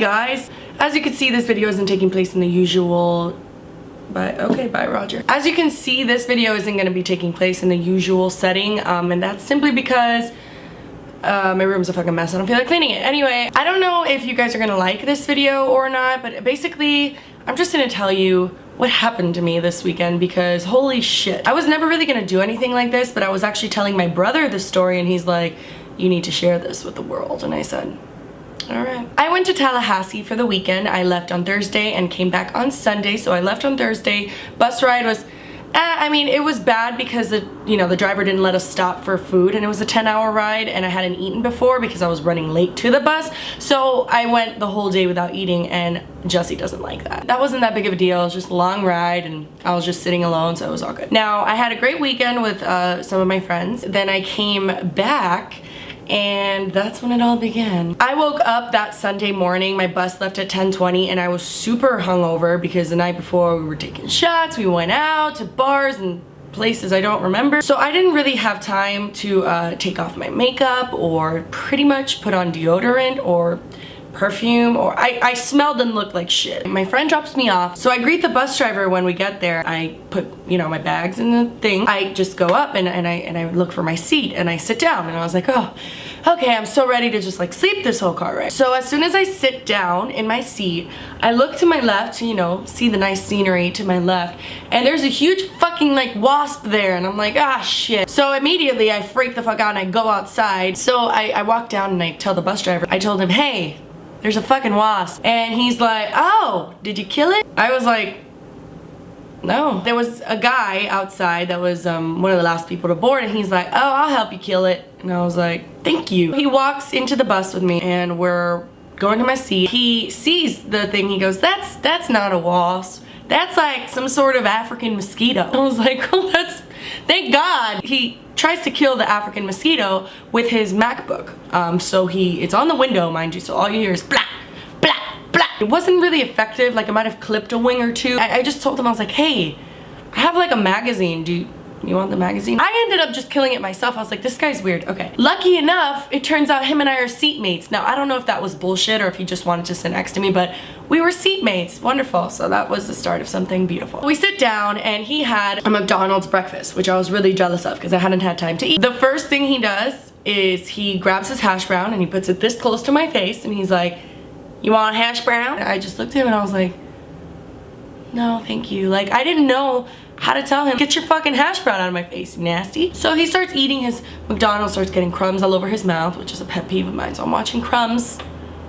guys, as you can see, this video isn't taking place in the usual bye Roger. As you can see, this video isn't going to be taking place in the usual setting, and that's simply because my room's a fucking mess. I don't feel like cleaning it. Anyway, I don't know if you guys are gonna like this video or not, but basically I'm just gonna tell you what happened to me this weekend, because holy shit. I was never really gonna do anything like this, but I was actually telling my brother this story and he's like, you need to share this with the world. And I said, alright. I went to Tallahassee for the weekend. I left on Thursday and came back on Sunday. So I left on Thursday. Bus ride was, I mean, it was bad because the driver didn't let us stop for food, and it was a 10-hour ride, and I hadn't eaten before because I was running late to the bus. So I went the whole day without eating, and Jessi doesn't like that. That wasn't that big of a deal. It was just a long ride, and I was just sitting alone, so it was all good. Now, I had a great weekend with some of my friends. Then I came back, and that's when it all began. I woke up that Sunday morning. My bus left at 10:20 and I was super hungover because the night before we were taking shots, we went out to bars and places I don't remember. So I didn't really have time to take off my makeup or pretty much put on deodorant or perfume, or I smelled and looked like shit. My friend drops me off, so I greet the bus driver when we get there. I put, my bags in the thing. I just go up and I look for my seat and I sit down, and I was like, oh, okay, I'm so ready to just like sleep this whole car ride. So as soon as I sit down in my seat, I look to my left to, see the nice scenery to my left, and there's a huge fucking like wasp there, and I'm like, ah, shit. So immediately I freak the fuck out and I go outside. So I walk down and I tell the bus driver, I told him, hey, there's a fucking wasp. And he's like, oh, did you kill it? I was like, no. There was a guy outside that was one of the last people to board, and he's like, oh, I'll help you kill it. And I was like, thank you. He walks into the bus with me and we're going to my seat. He sees the thing, he goes, that's not a wasp. That's like some sort of African mosquito. I was like, oh, thank God. He tries to kill the African mosquito with his MacBook. So it's on the window, mind you, so all you hear is blah, blah, blah. It wasn't really effective, like I might have clipped a wing or two. I just told him, I was like, hey, I have like a magazine, do you want the magazine? I ended up just killing it myself. I was like, this guy's weird. Okay. Lucky enough, it turns out him and I are seatmates. Now, I don't know if that was bullshit or if he just wanted to sit next to me, but we were seatmates. Wonderful. So that was the start of something beautiful. We sit down and he had a McDonald's breakfast, which I was really jealous of because I hadn't had time to eat. The first thing he does is he grabs his hash brown and he puts it this close to my face and he's like, you want a hash brown? And I just looked at him and I was like, no, thank you. Like, I didn't know how to tell him, get your fucking hash brown out of my face, you nasty. So he starts eating his McDonald's, starts getting crumbs all over his mouth, which is a pet peeve of mine. So I'm watching crumbs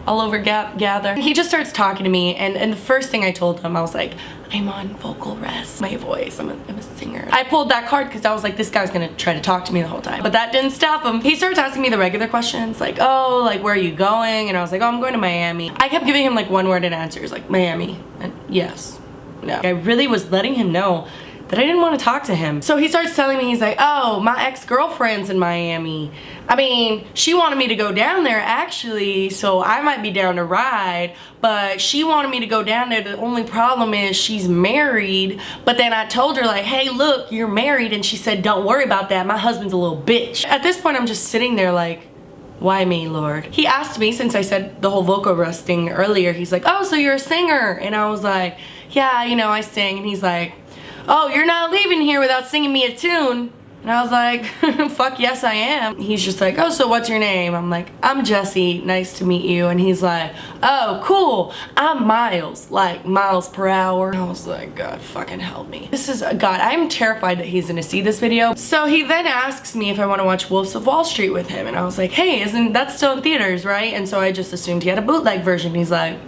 all over gather. He just starts talking to me, and the first thing I told him, I was like, I'm on vocal rest. My voice, I'm a singer. I pulled that card because I was like, this guy's gonna try to talk to me the whole time. But that didn't stop him. He started asking me the regular questions, like, oh, like, where are you going? And I was like, oh, I'm going to Miami. I kept giving him like one-worded answers, like Miami, and yes, no. I really was letting him know that I didn't want to talk to him. So he starts telling me, he's like, oh, my ex-girlfriend's in Miami. I mean, she wanted me to go down there actually, so I might be down to ride, but she wanted me to go down there. The only problem is she's married, but then I told her like, hey, look, you're married, and she said, don't worry about that. My husband's a little bitch. At this point, I'm just sitting there like, why me, Lord? He asked me, since I said the whole vocal rest thing earlier, he's like, oh, so you're a singer? And I was like, yeah, I sing. And he's like, oh, you're not leaving here without singing me a tune. And I was like, fuck yes I am. He's just like, oh, so what's your name? I'm like, I'm Jessi, nice to meet you. And he's like, oh, cool, I'm Miles, like miles per hour. I was like, God fucking help me. God, I'm terrified that he's gonna see this video. So he then asks me if I wanna watch Wolves of Wall Street with him. And I was like, hey, isn't that still in theaters, right? And so I just assumed he had a bootleg version. He's like,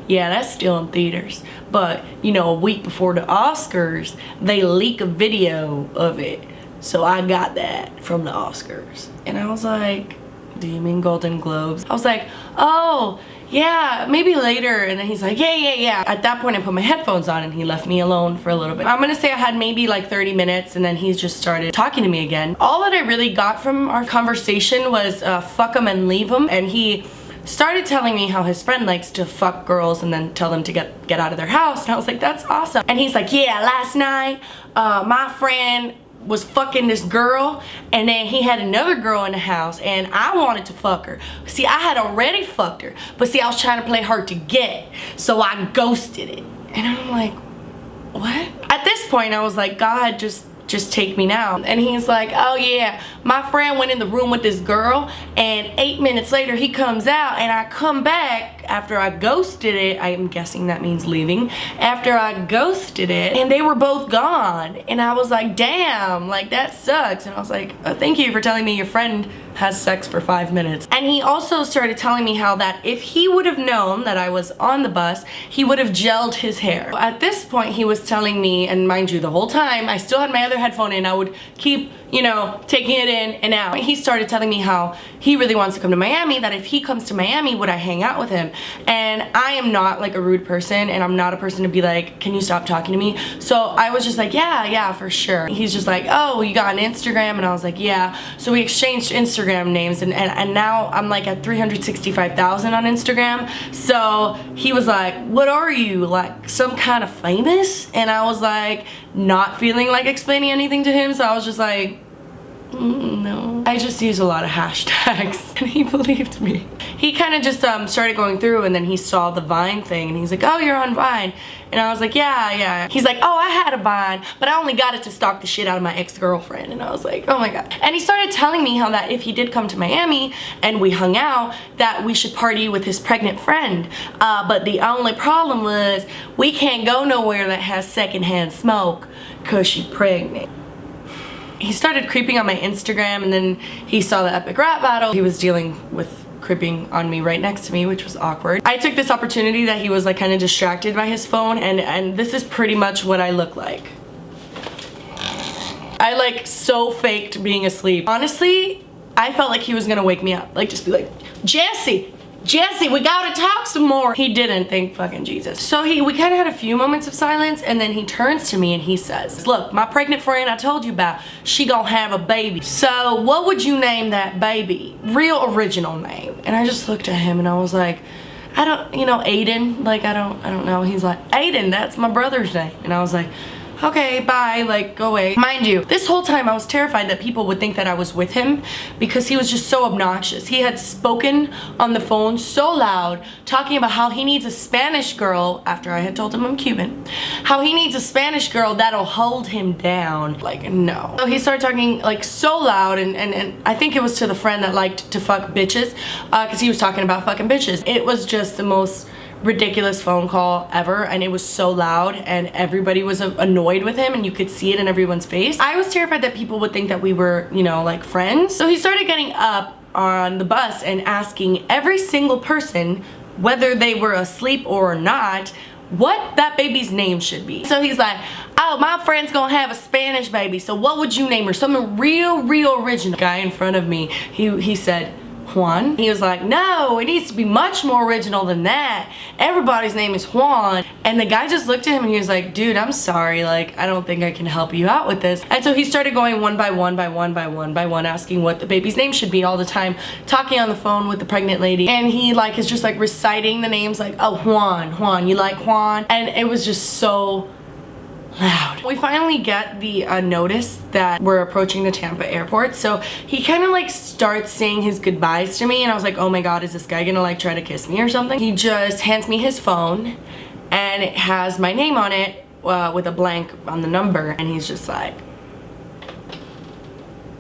yeah, that's still in theaters. But, a week before the Oscars, they leak a video of it. So I got that from the Oscars. And I was like, do you mean Golden Globes? I was like, oh, yeah, maybe later. And then he's like, yeah. At that point, I put my headphones on and he left me alone for a little bit. I'm gonna say I had maybe like 30 minutes and then he just started talking to me again. All that I really got from our conversation was fuck him and leave him. And he started telling me how his friend likes to fuck girls and then tell them to get out of their house. And I was like, that's awesome. And he's like, yeah, last night, my friend was fucking this girl, and then he had another girl in the house, and I wanted to fuck her. See, I had already fucked her, but see, I was trying to play hard to get, so I ghosted it. And I'm like, what? At this point, I was like, God, just take me now. And he's like, oh yeah, my friend went in the room with this girl, and 8 minutes later he comes out, and I come back after I ghosted it. I'm guessing that means leaving. After I ghosted it, and they were both gone. And I was like, damn, like that sucks. And I was like, oh, thank you for telling me your friend has sex for 5 minutes. And he also started telling me how that if he would have known that I was on the bus, he would have gelled his hair. At this point, he was telling me, and mind you, the whole time I still had my other headphone in, I would keep, you know, taking it in and out. He started telling me how he really wants to come to Miami, that if he comes to Miami, would I hang out with him? And I am not like a rude person, and I'm not a person to be like, can you stop talking to me? So I was just like, yeah, for sure. He's just like, oh, you got an Instagram? And I was like, yeah. So we exchanged Instagram names, and now I'm like at 365,000 on Instagram. So he was like, what are you, like some kind of famous? And I was like, not feeling like explaining anything to him, so I was just like, no. I just use a lot of hashtags, and he believed me. He kind of just started going through, and then he saw the Vine thing, and he's like, oh, you're on Vine. And I was like, yeah. He's like, oh, I had a Vine, but I only got it to stalk the shit out of my ex-girlfriend. And I was like, oh my God. And he started telling me how that if he did come to Miami and we hung out, that we should party with his pregnant friend. But the only problem was we can't go nowhere that has secondhand smoke because she's pregnant. He started creeping on my Instagram, and then he saw the epic rap battle. He was dealing with creeping on me right next to me, which was awkward. I took this opportunity that he was like kind of distracted by his phone, and this is pretty much what I look like. I like so faked being asleep. Honestly, I felt like he was gonna wake me up, like just be like, Jessi, we gotta talk some more. He didn't, thank fucking Jesus. So we kind of had a few moments of silence, and then he turns to me and he says, look, my pregnant friend I told you about, she gonna have a baby. So what would you name that baby? Real original name. And I just looked at him and I was like, I don't, you know, Aiden, like I don't know. He's like, Aiden, that's my brother's name. And I was like, okay, bye, like, go away. Mind you, this whole time I was terrified that people would think that I was with him because he was just so obnoxious. He had spoken on the phone so loud, talking about how he needs a Spanish girl, after I had told him I'm Cuban, how he needs a Spanish girl that'll hold him down. Like, no. So he started talking like so loud, and I think it was to the friend that liked to fuck bitches, because he was talking about fucking bitches. It was just the most ridiculous phone call ever, and it was so loud, and everybody was annoyed with him, and you could see it in everyone's face. I was terrified that people would think that we were, you know, like friends. So he started getting up on the bus and asking every single person, whether they were asleep or not, what that baby's name should be. So he's like, oh, my friend's gonna have a Spanish baby, so what would you name her? Something real original. Guy in front of me, he said, Juan. He was like, no, it needs to be much more original than that. Everybody's name is Juan. And the guy just looked at him and he was like, dude, I'm sorry, like, I don't think I can help you out with this. And so he started going one by one, asking what the baby's name should be all the time, talking on the phone with the pregnant lady. And he like is just like reciting the names like, oh, Juan, you like Juan? And it was just so loud. We finally get the notice that we're approaching the Tampa airport, so he kind of like starts saying his goodbyes to me, and I was like, oh my God, is this guy gonna like try to kiss me or something? He just hands me his phone, and it has my name on it with a blank on the number, and he's just like,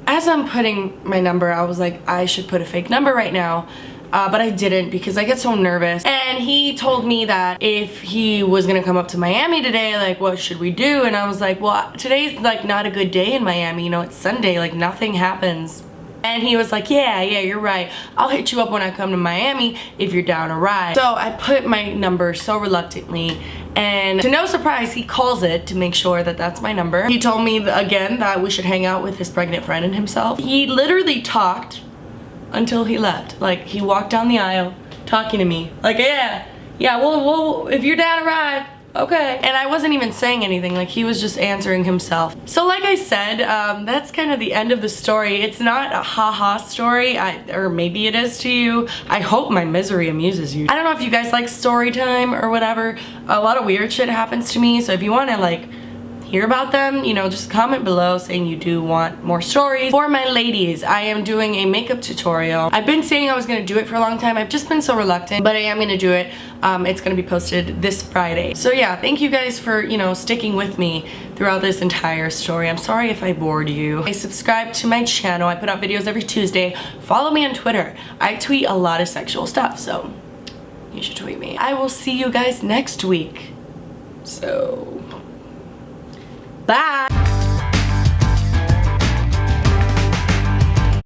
as I'm putting my number, I was like, I should put a fake number right now. But I didn't because I get so nervous. And he told me that if he was gonna come up to Miami today, like, what should we do? And I was like, well, today's like not a good day in Miami, you know, it's Sunday, like nothing happens. And he was like, yeah, you're right. I'll hit you up when I come to Miami if you're down to ride. So I put my number so reluctantly, and to no surprise, he calls it to make sure that that's my number. He told me again that we should hang out with his pregnant friend and himself. He literally talked until he left. Like, he walked down the aisle talking to me like, yeah, well, if you're down to ride, okay. And I wasn't even saying anything, like he was just answering himself. So like I said, that's kind of the end of the story. It's not a haha story, or maybe it is to you. I hope my misery amuses you. I don't know if you guys like story time or whatever. A lot of weird shit happens to me, so if you want to like hear about them, you know, just comment below saying you do want more stories. For my ladies, I am doing a makeup tutorial. I've been saying I was gonna do it for a long time. I've just been so reluctant, but I am gonna do it. It's gonna be posted this Friday. So yeah, thank you guys for, you know, sticking with me throughout this entire story. I'm sorry if I bored you. I subscribe to my channel. I put out videos every Tuesday. Follow me on Twitter. I tweet a lot of sexual stuff, so you should tweet me. I will see you guys next week. So, bye!